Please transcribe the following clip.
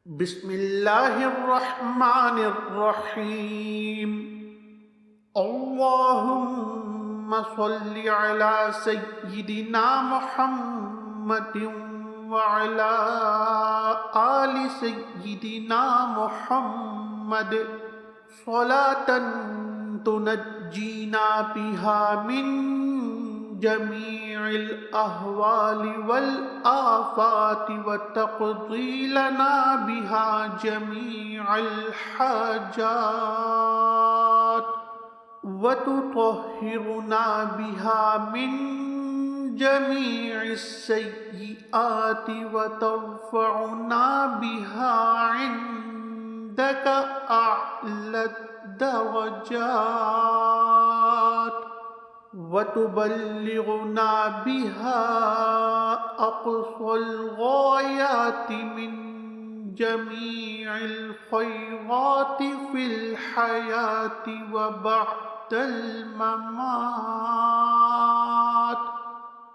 بسم اللہ الرحمن الرحیم اللہم صل علی سیدنا محمد وعلی آل سیدنا محمد صلاة تنجینا بها من جميع الأهوال والآفات وتقضي لنا بها جميع الحاجات وتطهرنا بها من جميع السيئات وترفعنا بها عندك أعلى الدرجات وتبلغنا بها أقصى الغايات من جميع الخيرات في الحياة وبعد الممات